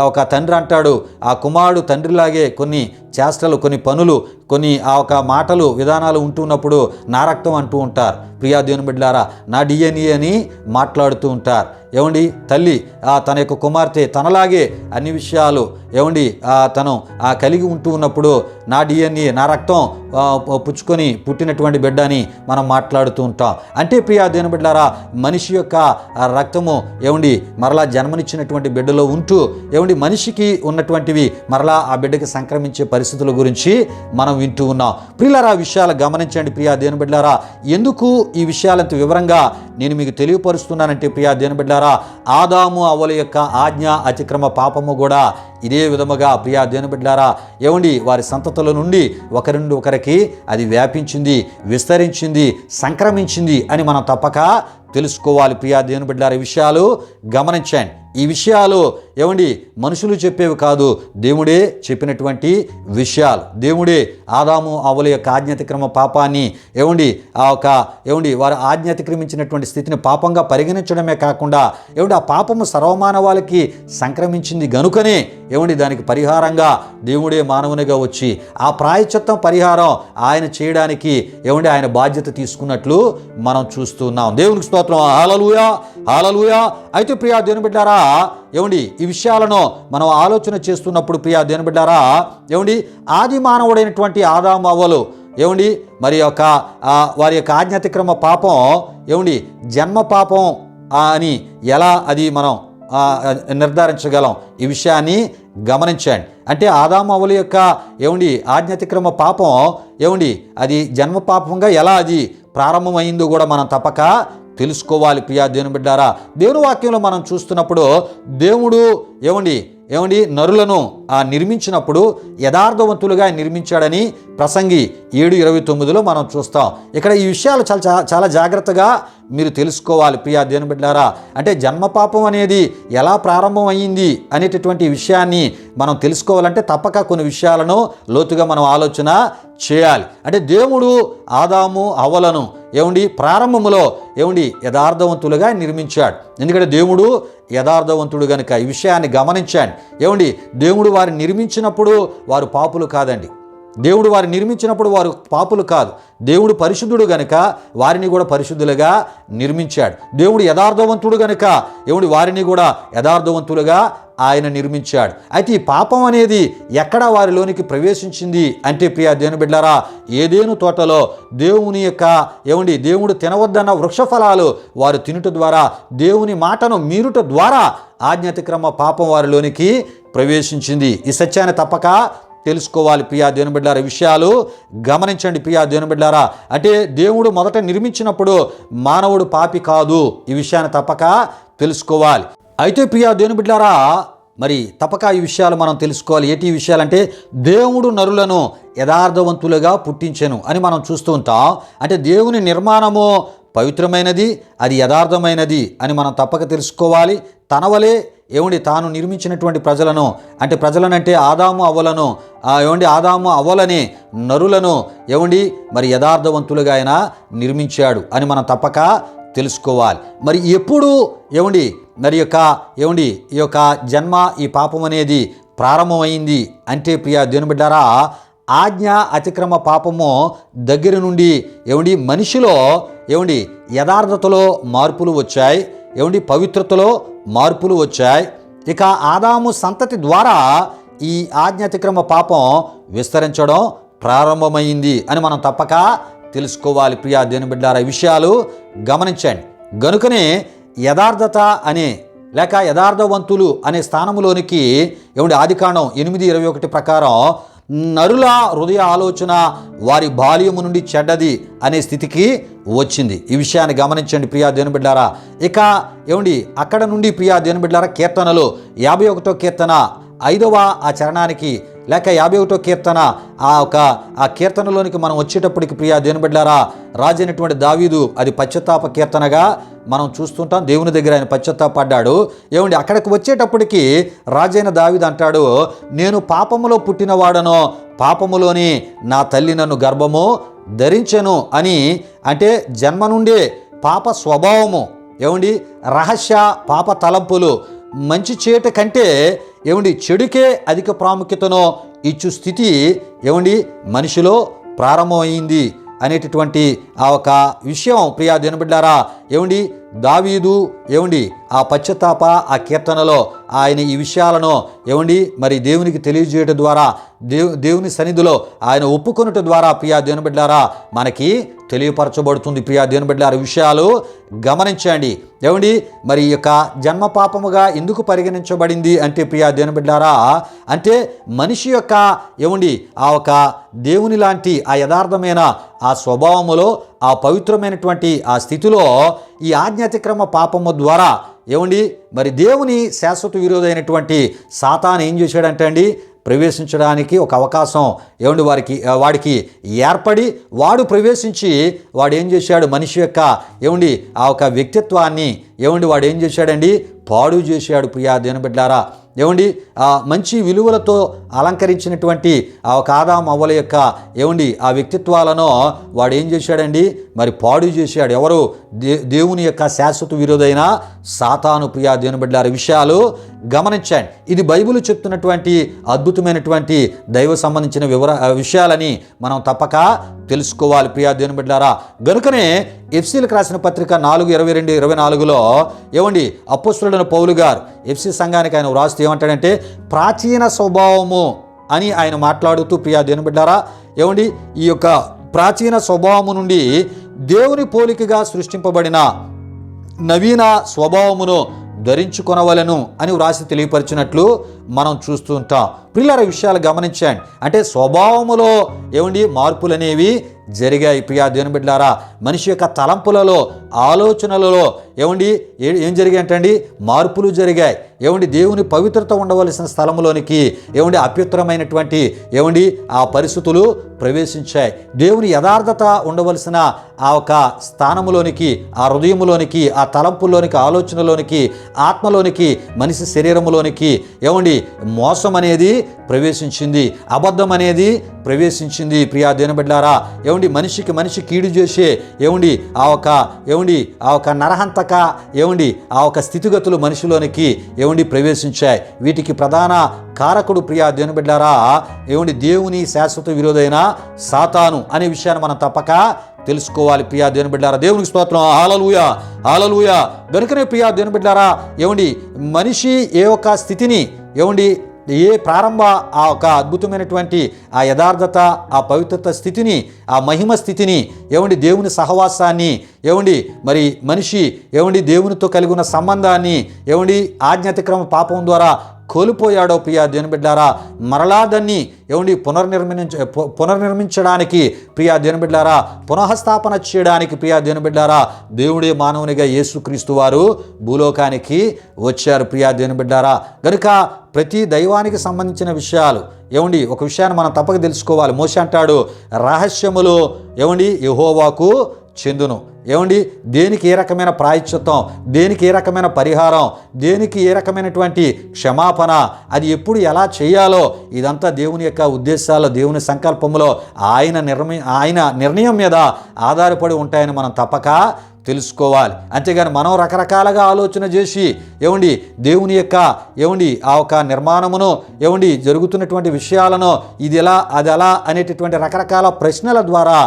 ఒక తండ్రి అంటాడు, ఆ కుమారుడు తండ్రిలాగే కొన్ని చేష్టలు, కొన్ని పనులు, కొన్ని ఆ ఒక మాటలు, విధానాలు ఉంటున్నప్పుడు నా రక్తం అంటూ ఉంటారు. ప్రియా దేవుని బిడ్డలారా నా డిఎన్ఏ అని మాట్లాడుతూ ఉంటారు. తల్లి తన యొక్క కుమార్తె తనలాగే అన్ని విషయాలు తను కలిగి ఉంటూ ఉన్నప్పుడు నా డిఎన్ఏ, నా రక్తం పుచ్చుకొని పుట్టినటువంటి బిడ్డ అని మనం మాట్లాడుతూ ఉంటాం. అంటే ప్రియా దేవుని బిడ్డలారా మనిషి యొక్క రక్తము మరలా జన్మనిచ్చినటువంటి బిడ్డలో ఉంటూ మనిషికి ఉన్నటువంటివి మరలా ఆ బిడ్డకి సంక్రమించే పరిస్థితుల గురించి మనం వింటూ ఉన్నాం. ప్రియులారా విషయాలు గమనించండి. ప్రియా దేవుని బిడ్డలారా ఎందుకు ఈ విషయాలంత వివరంగా నేను మీకు తెలియపరుస్తున్నానంటే ప్రియా దేవుని బిడ్డలారా ఆదాము అవ్వల యొక్క ఆజ్ఞ అతిక్రమ పాపము కూడా ఇదే విధముగా ప్రియా దేవుని బిడ్డలారా వారి సంతతుల నుండి ఒకరి నుండి ఒకరికి అది వ్యాపించింది, విస్తరించింది, సంక్రమించింది అని మనం తప్పక తెలుసుకోవాలి. ప్రియా దేవుని బిడ్డలారా ఈ విషయాలు గమనించండి. ఈ విషయాలు మనుషులు చెప్పేవి కాదు, దేవుడే చెప్పినటువంటి విషయాలు. దేవుడే ఆదాము అవ్వల యొక్క ఆజ్ఞాతిక్రమ పాపాన్ని ఆ ఒక వారు ఆజ్ఞాతిక్రమించినటువంటి స్థితిని పాపంగా పరిగణించడమే కాకుండా ఆ పాపము సర్వమానవాళికి సంక్రమించింది గనుకనే దానికి పరిహారంగా దేవుడే మానవునిగా వచ్చి ఆ ప్రాయశ్చిత్తం పరిహారం ఆయన చేయడానికి ఆయన బాధ్యత తీసుకున్నట్లు మనం చూస్తున్నాం. దేవునికి స్తోత్రం. హల్లెలూయా, హల్లెలూయా. అయితే ప్రియా దేవుని బిడ్డలారా ఈ విషయాలను మనం ఆలోచన చేస్తున్నప్పుడు ప్రియా దేవుని బిడ్డలారా ఆది మానవుడైనటువంటి ఆదాము అవ్వలు మరి యొక్క వారి యొక్క ఆజ్ఞాతిక్రమ పాపం జన్మ పాపం అని ఎలా అది మనం నిర్ధారించగలం? ఈ విషయాన్ని గమనించండి. అంటే ఆదాము అవ్వల యొక్క ఆజ్ఞాతిక్రమ పాపం అది జన్మ పాపంగా ఎలా అది ప్రారంభమైందో కూడా మనం తప్పక తెలుసుకోవాలి. ప్రియా దేవుని బిడ్డారా దేవుని వాక్యంలో మనం చూస్తున్నప్పుడు దేవుడు నరులను నిర్మించినప్పుడు యథార్థవంతులుగా నిర్మించాడని ప్రసంగి 7:29లో మనం చూస్తాం. ఇక్కడ ఈ విషయాలు చాలా జాగ్రత్తగా మీరు తెలుసుకోవాలి. ప్రియా దేవుని బిడ్డలారా అంటే జన్మపాపం అనేది ఎలా ప్రారంభం అయ్యింది అనేటటువంటి విషయాన్ని మనం తెలుసుకోవాలంటే తప్పక కొన్ని విషయాలను లోతుగా మనం ఆలోచన చేయాలి. అంటే దేవుడు ఆదాము అవ్వలను ప్రారంభములో యథార్థవంతులుగా నిర్మించాడు. ఎందుకంటే దేవుడు యథార్థవంతుడు గనుక ఈ విషయాన్ని గమనించండి. దేవుడు వారిని నిర్మించినప్పుడు వారు పాపులు కాదండి. దేవుడు వారిని నిర్మించినప్పుడు వారు పాపులు కాదు. దేవుడు పరిశుద్ధుడు గనుక వారిని కూడా పరిశుద్ధులుగా నిర్మించాడు. దేవుడు యథార్థవంతుడు గనుక వారిని కూడా యథార్థవంతులుగా ఆయన నిర్మించాడు. అయితే ఈ పాపం అనేది ఎక్కడ వారిలోనికి ప్రవేశించింది అంటే ప్రియా దేవుని బిడ్డలారా ఏదేను తోటలో దేవుని యొక్క దేవుడు తినవద్దన్న వృక్షఫలాలు వారు తినుట ద్వారా దేవుని మాటను మీరుట ద్వారా ఆజ్ఞాతిక్రమ పాపం వారిలోనికి ప్రవేశించింది. ఈ సత్యాన్ని తప్పక తెలుసుకోవాలి. ప్రియా దేవుని బిడ్డలారా విషయాలు గమనించండి. ప్రియా దేవుని బిడ్డలారా అంటే దేవుడు మొదట నిర్మించినప్పుడు మానవుడు పాపి కాదు. ఈ విషయాన్ని తప్పక తెలుసుకోవాలి. అయితే ప్రియా దేవుని బిడ్డలారా మరి తప్పక ఈ విషయాలు మనం తెలుసుకోవాలి. ఏంటి విషయాలంటే దేవుడు నరులను యథార్థవంతులుగా పుట్టించెను అని మనం చూస్తూ ఉంటాం. అంటే దేవుని నిర్మాణము పవిత్రమైనది, అది యథార్థమైనది అని మనం తప్పక తెలుసుకోవాలి. తన వలే తాను నిర్మించినటువంటి ప్రజలను అంటే ఆదాము అవ్వలను ఆదాము అవ్వలని నరులను మరి యథార్థవంతులుగా ఆయన నిర్మించాడు అని మనం తప్పక తెలుసుకోవాలి. మరి ఎప్పుడు మరి ఈ యొక్క జన్మ, ఈ పాపం అనేది ప్రారంభమైంది అంటే ప్రియా దేవుని బిడ్డారా, ఆజ్ఞ అతిక్రమ పాపము దగ్గర నుండి మనిషిలో యథార్థతలో మార్పులు వచ్చాయి, పవిత్రతలో మార్పులు వచ్చాయి. ఇక ఆదాము సంతతి ద్వారా ఈ ఆజ్ఞ అతిక్రమ పాపం విస్తరించడం ప్రారంభమైంది అని మనం తప్పక తెలుసుకోవాలి. ప్రియా దేవుని బిడ్డారా, ఈ విషయాలు గమనించండి. గనుకనే యథార్థత అనే లేక యథార్థవంతులు అనే స్థానంలోనికి ఆదికాండం 8:21 ప్రకారం నరుల హృదయ ఆలోచన వారి బాల్యము నుండి చెడ్డది అనే స్థితికి వచ్చింది. ఈ విషయాన్ని గమనించండి ప్రియా దేవుని బిడ్డారా. ఇక అక్కడ నుండి ప్రియా దేవుని బిడ్డారా, కీర్తనలు 51వ కీర్తన 5వ ఆ చరణానికి లేక 51వ కీర్తన ఆ కీర్తనలోనికి మనం వచ్చేటప్పటికి ప్రియా దేవుని బిడ్డారా, రాజైనటువంటి దావీదు అది పశ్చాత్తాప కీర్తనగా మనం చూస్తుంటాం. దేవుని దగ్గర ఆయన పశ్చాత్తాపడ్డాడు. అక్కడికి వచ్చేటప్పటికి రాజైన దావీదు అంటాడు, నేను పాపములో పుట్టినవాడను, పాపములోని నా తల్లి నన్ను గర్భము ధరించెను అని. అంటే జన్మ నుండే పాప స్వభావము, రహస్య పాప తలంపులు, మంచి చేయట కంటే చెడుకే అధిక ప్రాముఖ్యతను ఇచ్చు స్థితి మనిషిలో ప్రారంభమైంది అనేటటువంటి ఆ ఒక విషయం ప్రియా దేవుని బిడ్డారా, దావీదు ఆ పశ్చాత్తాప ఆ కీర్తనలో ఆయన ఈ విషయాలను మరి దేవునికి తెలియజేయడం ద్వారా, దేవుని సన్నిధిలో ఆయన ఒప్పుకొనుట ద్వారా ప్రియా దేవుని బిడ్డారా మనకి తెలియపరచబడుతుంది. ప్రియా దేవుని బిడ్డారా, విషయాలు గమనించండి. మరి ఈ యొక్క జన్మ పాపముగా ఎందుకు పరిగణించబడింది అంటే ప్రియా దేవుని బిడ్డారా, అంటే మనిషి యొక్క ఆ ఒక దేవుని లాంటి ఆ యథార్థమైన ఆ స్వభావములో, ఆ పవిత్రమైనటువంటి ఆ స్థితిలో ఈ ఆజ్ఞాతిక్రమ పాపము ద్వారా మరి దేవుని శాశ్వత విరోధైనటువంటి సాతాను ఏం చేశాడంటే ప్రవేశించడానికి ఒక అవకాశం వాడికి ఏర్పడి వాడు ప్రవేశించి వాడు ఏం చేశాడు, మనిషి యొక్క ఆ ఒక వ్యక్తిత్వాన్ని వాడు ఏం చేశాడండి, పాడు చేశాడు. ప్రియా దేవుని బిడ్డారా, ఆ మంచి విలువలతో అలంకరించినటువంటి ఆ ఒక ఆదాము అవ్వల యొక్క ఆ వ్యక్తిత్వాలను వాడు ఏం చేశాడండి, మరి పాడు చేశాడు. ఎవరు? దేవుని యొక్క శాశ్వత విరోధైన సాతాను. ప్రియా దేవుని బిడ్డలారా, విషయాలు గమనించండి. ఇది బైబిల్ చెప్తున్నటువంటి అద్భుతమైనటువంటి దైవ సంబంధించిన విషయాలని మనం తప్పక తెలుసుకోవాలి. ప్రియా దేవుని బిడ్డలారా, గనుకనే ఎఫ్సీలకు రాసిన పత్రిక 4:22-24లో అపోస్తలుడైన పౌలు గారు ఎఫ్సీ సంఘానికి ఆయన వ్రాస్తూ ఏమంటాడంటే, ప్రాచీన స్వభావము అని ఆయన మాట్లాడుతూ ప్రియా దేవుని బిడ్డలారా, ఈ యొక్క ప్రాచీన స్వభావము నుండి దేవుని పోలికగా సృష్టింపబడిన నవీన స్వభావమును ధరించుకొనవలను అని వ్రాసి తెలియపరిచినట్లు మనం చూస్తూ ఉంటాం. పిల్లల విషయాలు గమనించండి. అంటే స్వభావములో మార్పులు అనేవి జరిగాయి. ప్రియా దేవుని బిడ్డలారా, మనిషి యొక్క తలంపులలో, ఆలోచనలలో ఏం జరిగాయి అంటండి, మార్పులు జరిగాయి. దేవుని పవిత్రత ఉండవలసిన స్థలంలోనికి అప్యుత్తరమైనటువంటి ఆ పరిస్థితులు ప్రవేశించాయి. దేవుని యథార్థత ఉండవలసిన ఆ ఒక స్థానములోనికి, ఆ హృదయములోనికి, ఆ తలంపుల్లోనికి, ఆలోచనలోనికి, ఆత్మలోనికి, మనిషి శరీరములోనికి మోసం అనేది ప్రవేశించింది, అబద్ధం అనేది ప్రవేశించింది. ప్రియా దేవుని బిడ్డలారా, మనిషికి మనిషి కీడు చేసే ఆ ఒక నరహంతక ఆ ఒక స్థితిగతులు మనిషిలోనికి ప్రవేశించాయి. వీటికి ప్రధాన కారకుడు ప్రియా దేవుని బిడ్డలారా దేవుని శాశ్వత విరోధైన సాతాను అనే విషయాన్ని మనం తప్పక తెలుసుకోవాలి. ప్రియా దేవుని బిడ్డలారా, దేవునికి స్తోత్రం. హల్లెలూయా, హల్లెలూయా. గనుకనే ప్రియా దేవుని బిడ్డలారా, మనిషి ఏ ఒక్క స్థితిని ఏ ప్రారంభ ఆ ఒక అద్భుతమైనటువంటి ఆ యథార్థత, ఆ పవిత్రత స్థితిని, ఆ మహిమ స్థితిని దేవుని సహవాసాన్ని మరి మనిషి దేవునితో కలిగి ఉన్న సంబంధాన్ని ఆజ్ఞాతిక్రమ పాపం ద్వారా కోల్పోయాడో ప్రియా దేవుని బిడ్డలారా, మరలా దాన్ని పునర్నిర్మించడానికి ప్రియా దేవుని బిడ్డలారా, పునఃస్థాపన చేయడానికి ప్రియా దేవుని బిడ్డలారా, దేవుడే మానవునిగా యేసుక్రీస్తు వారు భూలోకానికి వచ్చారు. ప్రియా దేవుని బిడ్డలారా, గనుక ప్రతి దైవానికి సంబంధించిన విషయాలు ఒక విషయాన్ని మనం తప్పక తెలుసుకోవాలి. మోషే అంటాడు, రహస్యములు యెహోవాకు చెందును. దేనికి ఏ రకమైన ప్రాయశ్చిత్తం, దేనికి ఏ రకమైన పరిహారం, దేనికి ఏ రకమైనటువంటి క్షమాపణ, అది ఎప్పుడు ఎలా చేయాలో ఇదంతా దేవుని యొక్క ఉద్దేశాల్లో, దేవుని సంకల్పంలో ఆయన నిర్ణయం మీద ఆధారపడి ఉంటాయని మనం తప్పక తెలుసుకోవాలి. అంతేగాని మనం రకరకాలుగా ఆలోచన చేసి దేవుని యొక్క ఆ ఒక నిర్మాణమును జరుగుతున్నటువంటి విషయాలను ఇది ఎలా అది ఎలా అనేటటువంటి రకరకాల ప్రశ్నల ద్వారా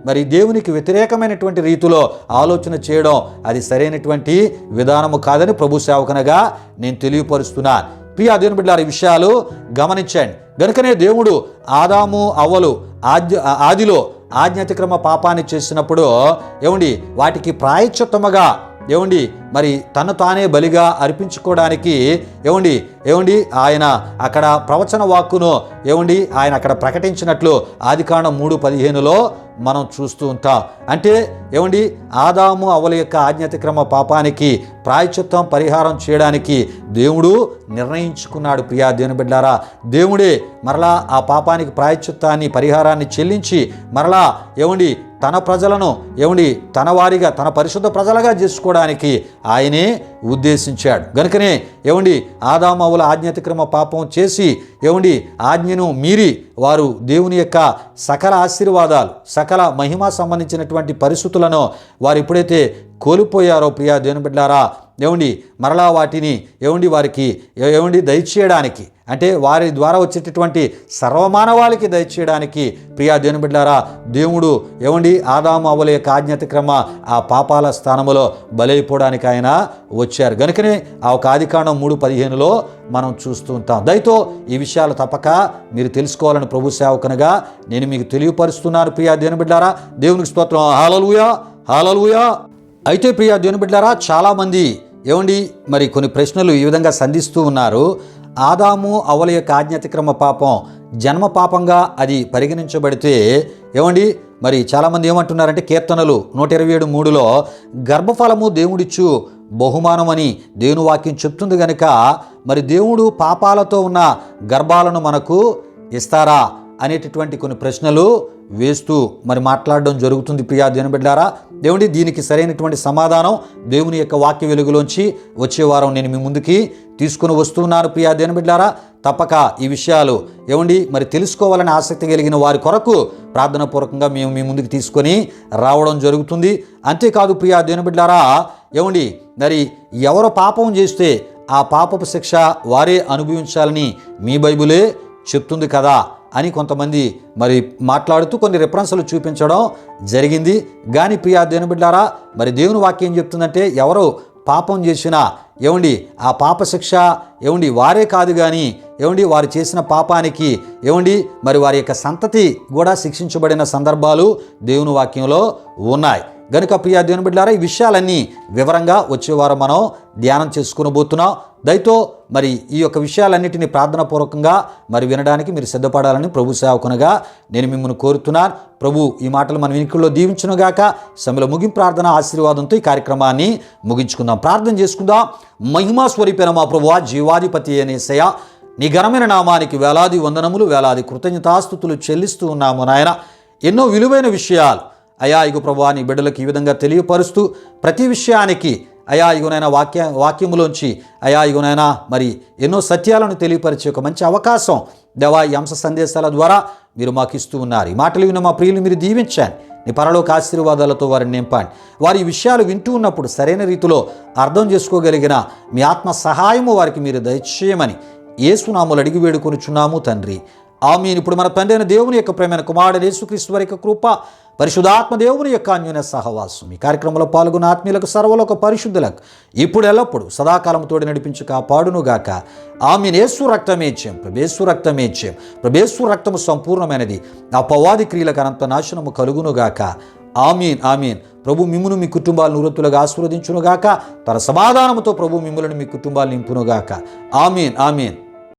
మరి దేవునికి వ్యతిరేకమైనటువంటి రీతిలో ఆలోచన చేయడం అది సరైనటువంటి విధానము కాదని ప్రభు సేవకునిగా నేను తెలియపరుస్తున్నాను. ప్రియా దేవుని బిడ్డలారా, ఈ విషయాలు గమనించండి. గనుకనే దేవుడు ఆదాము అవ్వలు ఆదిలో ఆజ్ఞాతిక్రమ పాపాన్ని చేసినప్పుడు వాటికి ప్రాయశ్చిత్తముగా మరి తను తానే బలిగా అర్పించుకోవడానికి ఆయన అక్కడ ప్రవచన వాక్కును ఆయన అక్కడ ప్రకటించినట్లు ఆదికాండం 3:15లో మనం చూస్తూ ఉంటాం. అంటే ఆదాము అవ్వల యొక్క ఆజ్ఞాతిక్రమ పాపానికి ప్రాయశ్చిత్తం పరిహారం చేయడానికి దేవుడు నిర్ణయించుకున్నాడు. ప్రియా దేవుని బిడ్డలారా, దేవుడే మరలా ఆ పాపానికి ప్రాయశ్చిత్తాన్ని పరిహారాన్ని చెల్లించి మరలా తన ప్రజలను తన వారిగా తన పరిశుద్ధ ప్రజలుగా చేసుకోవడానికి ఆయనే ఉద్దేశించాడు. గనుకనే ఆదాము అవ్వల ఆజ్ఞాతిక్రమ పాపం చేసి ఆజ్ఞను మీరి వారు దేవుని యొక్క సకల ఆశీర్వాదాలు సకల మహిమ సంబంధించినటువంటి పరిస్థితులను వారు ఎప్పుడైతే కోల్పోయారో ప్రియా దేవుని బిడ్డలారా, మరలా వాటిని వారికి దయచేయడానికి అంటే వారి ద్వారా వచ్చేటటువంటి సర్వమానవాళికి దయచేయడానికి ప్రియా దేవుని బిడ్డలారా దేవుడు ఆదాము అవ్వల యొక్క ఆజ్ఞాతిక్రమ ఆ పాపాల స్థానంలో బలైపోవడానికి ఆయన వచ్చారు. గనుకనే ఆ ఒక ఆదికాండం 3:15లో మనం చూస్తూ ఉంటాం. దయతో ఈ విషయాలు తప్పక మీరు తెలుసుకోవాలని ప్రభు సేవకునిగా నేను మీకు తెలియపరుస్తున్నాను. ప్రియా దేవుని బిడ్డలారా, దేవునికి స్తోత్రం. హల్లెలూయా, హల్లెలూయా. అయితే ప్రియా దేవుని బిడ్డలారా, చాలామంది మరి కొన్ని ప్రశ్నలు ఈ విధంగా సంధిస్తూ ఉన్నారు. ఆదాము అవ్వల యొక్క ఆజ్ఞాతిక్రమ పాపం జన్మ పాపంగా అది పరిగణించబడితే మరి చాలామంది ఏమంటున్నారంటే కీర్తనలు 127:3లో గర్భఫలము దేవుడిచ్చు బహుమానమని దేవుని వాక్యం చెప్తుంది కనుక మరి దేవుడు పాపాలతో ఉన్న గర్భాలను మనకు ఇస్తారా అనేటటువంటి కొన్ని ప్రశ్నలు వేస్తూ మరి మాట్లాడడం జరుగుతుంది. ప్రియా దేవుని బిడ్డలారా, దీనికి సరైనటువంటి సమాధానం దేవుని యొక్క వాక్య వెలుగులోంచి వచ్చే వారం నేను మీ ముందుకి తీసుకుని వస్తున్నాను. ప్రియా దేవుని బిడ్డలారా, తప్పక ఈ విషయాలు మరి తెలుసుకోవాలని ఆసక్తి కలిగిన వారి కొరకు ప్రార్థనాపూర్వకంగా మేము మీ ముందుకు తీసుకొని రావడం జరుగుతుంది. అంతేకాదు ప్రియా దేవుని బిడ్డలారా, మరి ఎవరు పాపం చేస్తే ఆ పాపపు శిక్ష వారే అనుభవించాలని మీ బైబిలే చెప్తుంది కదా అని కొంతమంది మరి మాట్లాడుతూ కొన్ని రిఫరెన్స్లు చూపించడం జరిగింది. కానీ ప్రియా దేవుని బిడ్డలారా, మరి దేవుని వాక్యం ఏం చెప్తుందంటే ఎవరు పాపం చేసినా ఆ పాప శిక్ష వారే కాదు కానీ వారు చేసిన పాపానికి మరి వారి యొక్క సంతతి కూడా శిక్షించబడిన సందర్భాలు దేవుని వాక్యంలో ఉన్నాయి. గనుక ప్రియా దేవుని బిడ్డలారా, ఈ విషయాలన్నీ వివరంగా వచ్చేవారు మనం ధ్యానం చేసుకునబోతున్నాం. దయతో మరి ఈ యొక్క విషయాలన్నిటినీ ప్రార్థనాపూర్వకంగా మరి వినడానికి మీరు సిద్ధపడాలని ప్రభు సేవకునిగా నేను మిమ్మల్ని కోరుతున్నాను. ప్రభు ఈ మాటలు మన వినికిడిలో దీవించునుగాక. సమయంలో ముగింపు ప్రార్థన ఆశీర్వాదంతో ఈ కార్యక్రమాన్ని ముగించుకుందాం. ప్రార్థన చేసుకుందాం. మహిమా స్వరూపైన మా ప్రభువా, జీవాధిపతి యేసయ్యా, నీ ఘనమైన నామానికి వేలాది వందనములు వేలాది కృతజ్ఞతాస్తుతులు చెల్లిస్తూ ఉన్నాము నాయన. ఎన్నో విలువైన విషయాలు అయా ఇగో ప్రభువా నీ బిడ్డలకు ఈ విధంగా తెలియపరుస్తూ ప్రతి విషయానికి అయా ఇగునైనా వాక్యములోంచి అయా ఇగునైనా మరి ఎన్నో సత్యాలను తెలియపరిచే ఒక మంచి అవకాశం దేవా ఈ అంశ సందేశాల ద్వారా మీరు మాకు ఇస్తూ ఉన్నారు. ఈ మాటలు విన్న మా ప్రియులు మీరు దీవించండి. నీ పరలోక ఆశీర్వాదాలతో వారిని నింపండి. వారి ఈ విషయాలు వింటూ ఉన్నప్పుడు సరైన రీతిలో అర్థం చేసుకోగలిగిన మీ ఆత్మ సహాయము వారికి మీరు దయచేయమని యేసునామములో అడిగి వేడుకొనుచున్నాము తండ్రి, ఆమేన్. ఇప్పుడు మన తండ్రి అయిన దేవుని యొక్క ప్రేమైన కుమారుడు యేసుక్రీస్తు వారి యొక్క కృప, పరిశుద్ధాత్మ దేవుని యొక్క అన్యోన్య సహవాసం ఈ కార్యక్రమంలో పాల్గొన్న ఆత్మీయులకు సర్వలోక పరిశుద్ధులకు ఇప్పుడు ఎల్లప్పుడు సదాకాలం తోడి నడిపించి కాపాడునుగాక. ఆమేన్. యేసు రక్తమే జయం, ప్రభేసు రక్తమే జయం, ప్రభేసు రక్తము సంపూర్ణమైనది. అపవాది క్రియలకు అనంత నాశనము కలుగునుగాక. ఆమీన్, ఆమీన్. ప్రభు మిమ్మును మీ కుటుంబాలను నూరతులుగా ఆశీర్వదించునుగాక. తన సమాధానముతో ప్రభు మిమ్ములను మీ కుటుంబాలు నింపునుగాక. ఆమీన్, ఆమీన్.